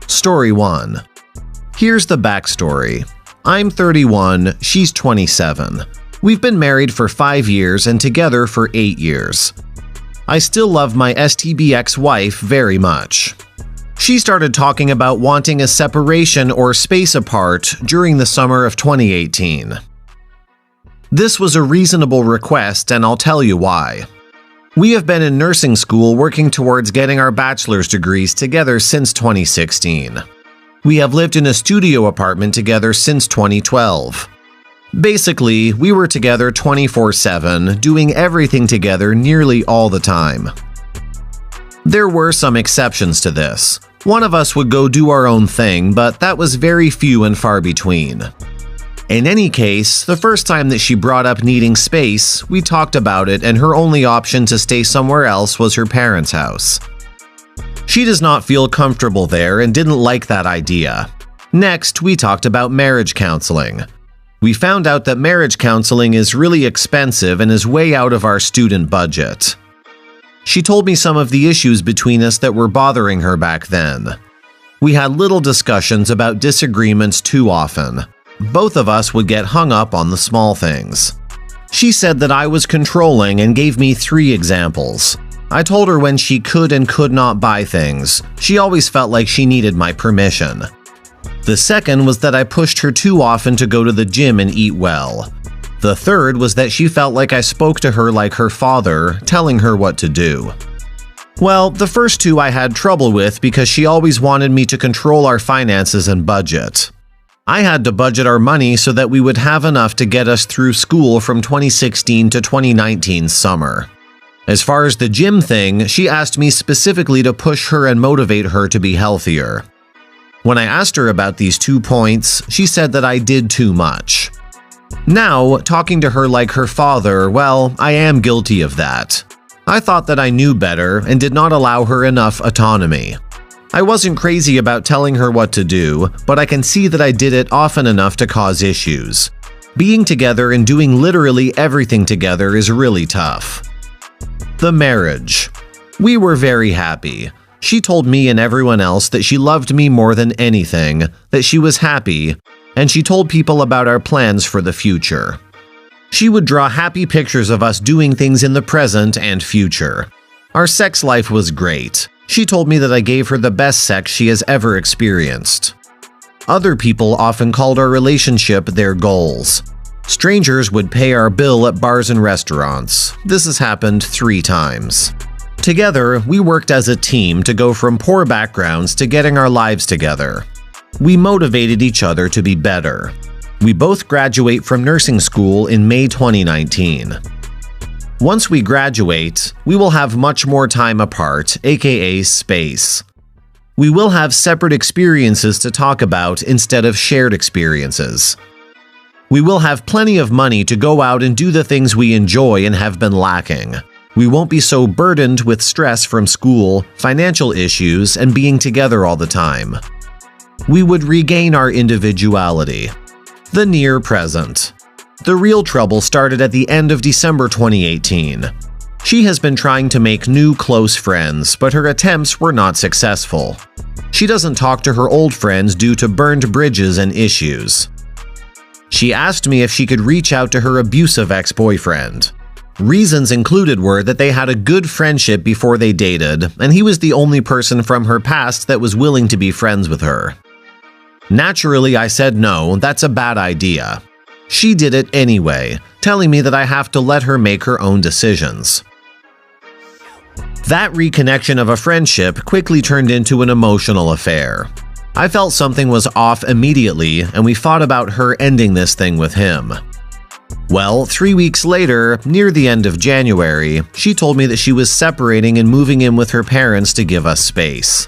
Story 1. Here's the backstory. I'm 31, she's 27. We've been married for 5 years and together for 8 years. I still love my STBX wife very much. She started talking about wanting a separation or space apart during the summer of 2018. This was a reasonable request, and I'll tell you why. We have been in nursing school working towards getting our bachelor's degrees together since 2016. We have lived in a studio apartment together since 2012. Basically, we were together 24/7, doing everything together nearly all the time. There were some exceptions to this. One of us would go do our own thing, but that was very few and far between. In any case, the first time that she brought up needing space, we talked about it, and her only option to stay somewhere else was her parents' house. She does not feel comfortable there and didn't like that idea. Next, we talked about marriage counseling. We found out that marriage counseling is really expensive and is way out of our student budget. She told me some of the issues between us that were bothering her back then. We had little discussions about disagreements too often. Both of us would get hung up on the small things. She said that I was controlling and gave me 3 examples. I told her when she could and could not buy things. She always felt like she needed my permission. The second was that I pushed her too often to go to the gym and eat well. The third was that she felt like I spoke to her like her father, telling her what to do. Well, the first 2 I had trouble with because she always wanted me to control our finances and budget. I had to budget our money so that we would have enough to get us through school from 2016 to 2019 summer. As far as the gym thing, she asked me specifically to push her and motivate her to be healthier. When I asked her about these 2 points, she said that I did too much. Now, talking to her like her father, well, I am guilty of that. I thought that I knew better and did not allow her enough autonomy. I wasn't crazy about telling her what to do, but I can see that I did it often enough to cause issues. Being together and doing literally everything together is really tough. The marriage. We were very happy. She told me and everyone else that she loved me more than anything, that she was happy, and she told people about our plans for the future. She would draw happy pictures of us doing things in the present and future. Our sex life was great. She told me that I gave her the best sex she has ever experienced. Other people often called our relationship their goals. Strangers would pay our bill at bars and restaurants. This has happened 3 times. Together, we worked as a team to go from poor backgrounds to getting our lives together. We motivated each other to be better. We both graduate from nursing school in May 2019. Once we graduate, we will have much more time apart, aka space. We will have separate experiences to talk about instead of shared experiences. We will have plenty of money to go out and do the things we enjoy and have been lacking. We won't be so burdened with stress from school, financial issues, and being together all the time. We would regain our individuality. The near present. The real trouble started at the end of December 2018. She has been trying to make new close friends, but her attempts were not successful. She doesn't talk to her old friends due to burned bridges and issues. She asked me if she could reach out to her abusive ex-boyfriend. Reasons included were that they had a good friendship before they dated, and he was the only person from her past that was willing to be friends with her. Naturally, I said no, that's a bad idea. She did it anyway, telling me that I have to let her make her own decisions. That reconnection of a friendship quickly turned into an emotional affair. I felt something was off immediately, and we fought about her ending this thing with him. Well, 3 weeks later, near the end of January, she told me that she was separating and moving in with her parents to give us space.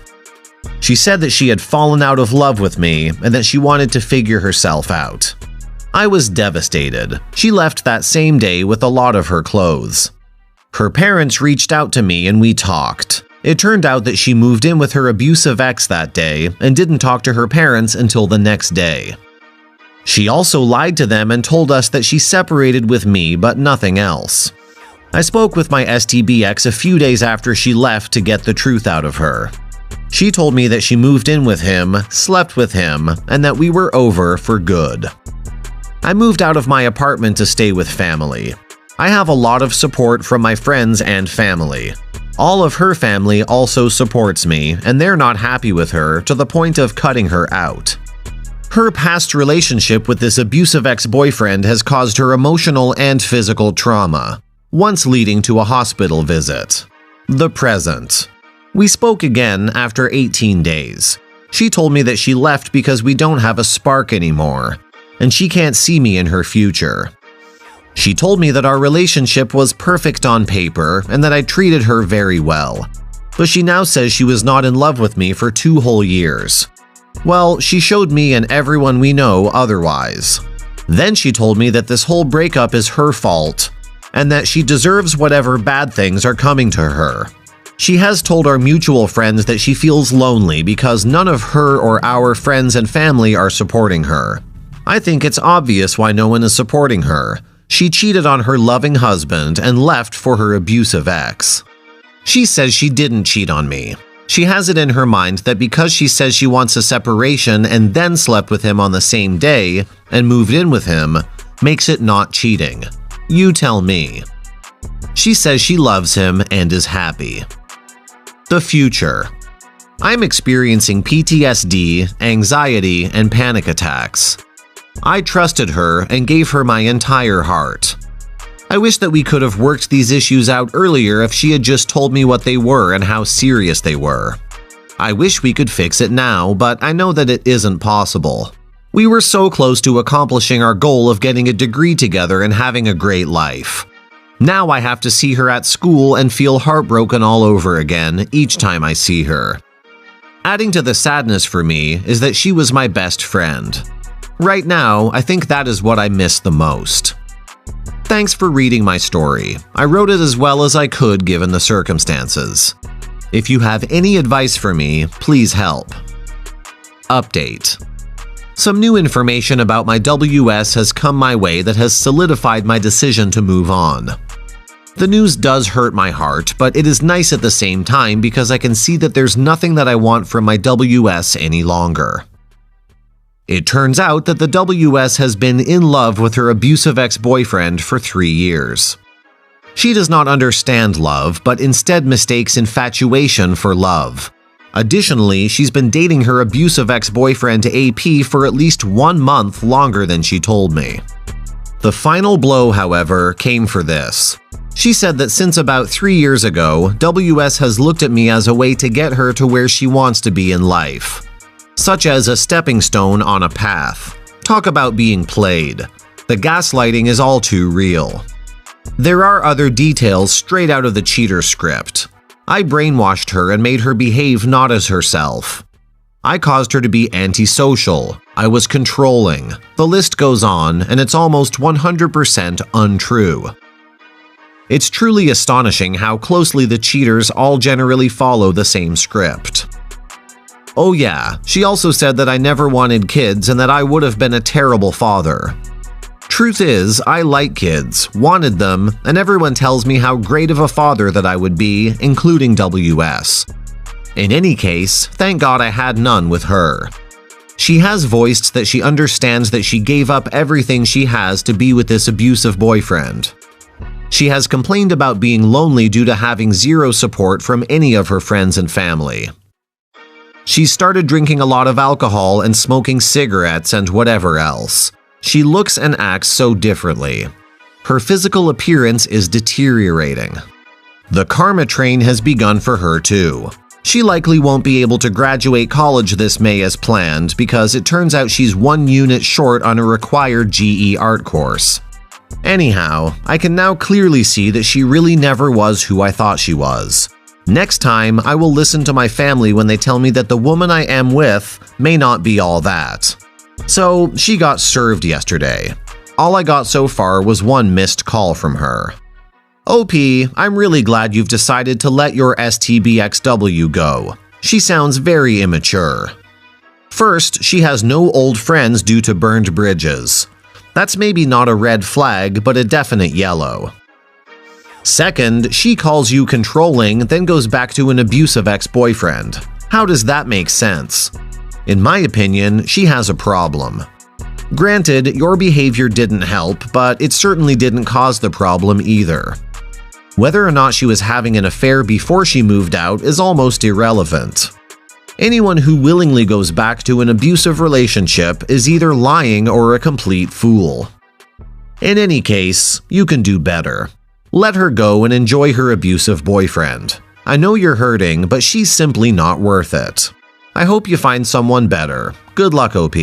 She said that she had fallen out of love with me and that she wanted to figure herself out. I was devastated. She left that same day with a lot of her clothes. Her parents reached out to me and we talked. It turned out that she moved in with her abusive ex that day and didn't talk to her parents until the next day. She also lied to them and told us that she separated with me but nothing else. I spoke with my STB ex a few days after she left to get the truth out of her. She told me that she moved in with him, slept with him, and that we were over for good. I moved out of my apartment to stay with family. I have a lot of support from my friends and family. All of her family also supports me, and they're not happy with her to the point of cutting her out. Her past relationship with this abusive ex-boyfriend has caused her emotional and physical trauma, once leading to a hospital visit. The present. We spoke again after 18 days. She told me that she left because we don't have a spark anymore, and she can't see me in her future. She told me that our relationship was perfect on paper and that I treated her very well, but she now says she was not in love with me for 2 whole years. Well, she showed me and everyone we know otherwise. Then she told me that this whole breakup is her fault, and that she deserves whatever bad things are coming to her. She has told our mutual friends that she feels lonely because none of her or our friends and family are supporting her. I think it's obvious why no one is supporting her. She cheated on her loving husband and left for her abusive ex. She says she didn't cheat on me. She has it in her mind that because she says she wants a separation and then slept with him on the same day and moved in with him, makes it not cheating. You tell me. She says she loves him and is happy. The future. I'm experiencing PTSD, anxiety, and panic attacks. I trusted her and gave her my entire heart. I wish that we could have worked these issues out earlier if she had just told me what they were and how serious they were. I wish we could fix it now, but I know that it isn't possible. We were so close to accomplishing our goal of getting a degree together and having a great life. Now I have to see her at school and feel heartbroken all over again each time I see her. Adding to the sadness for me is that she was my best friend. Right now, I think that is what I miss the most. Thanks for reading my story. I wrote it as well as I could given the circumstances. If you have any advice for me, please help. Update. Some new information about my WS has come my way that has solidified my decision to move on. The news does hurt my heart, but it is nice at the same time because I can see that there's nothing that I want from my WS any longer. It turns out that the WS has been in love with her abusive ex-boyfriend for 3 years. She does not understand love, but instead mistakes infatuation for love. Additionally, she's been dating her abusive ex-boyfriend AP for at least 1 month longer than she told me. The final blow, however, came for this. She said that since about 3 years ago, WS has looked at me as a way to get her to where she wants to be in life. Such as a stepping stone on a path. Talk about being played. The gaslighting is all too real. There are other details straight out of the cheater script. I brainwashed her and made her behave not as herself. I caused her to be antisocial. I was controlling. The list goes on, and it's almost 100% untrue. It's truly astonishing how closely the cheaters all generally follow the same script. Oh yeah, she also said that I never wanted kids and that I would have been a terrible father. Truth is, I like kids, wanted them, and everyone tells me how great of a father that I would be, including WS. In any case, thank God I had none with her. She has voiced that she understands that she gave up everything she has to be with this abusive boyfriend. She has complained about being lonely due to having zero support from any of her friends and family. She started drinking a lot of alcohol and smoking cigarettes and whatever else. She looks and acts so differently. Her physical appearance is deteriorating. The karma train has begun for her too. She likely won't be able to graduate college this May as planned because it turns out she's 1 unit short on a required GE art course. Anyhow, I can now clearly see that she really never was who I thought she was. Next time, I will listen to my family when they tell me that the woman I am with may not be all that. So, she got served yesterday. All I got so far was 1 missed call from her. OP, I'm really glad you've decided to let your STBXW go. She sounds very immature. First, she has no old friends due to burned bridges. That's maybe not a red flag, but a definite yellow. Second, she calls you controlling, then goes back to an abusive ex-boyfriend. How does that make sense? In my opinion, she has a problem. Granted, your behavior didn't help, but it certainly didn't cause the problem either. Whether or not she was having an affair before she moved out is almost irrelevant. Anyone who willingly goes back to an abusive relationship is either lying or a complete fool. In any case, you can do better. Let her go and enjoy her abusive boyfriend. I know you're hurting, but she's simply not worth it. I hope you find someone better. Good luck, OP.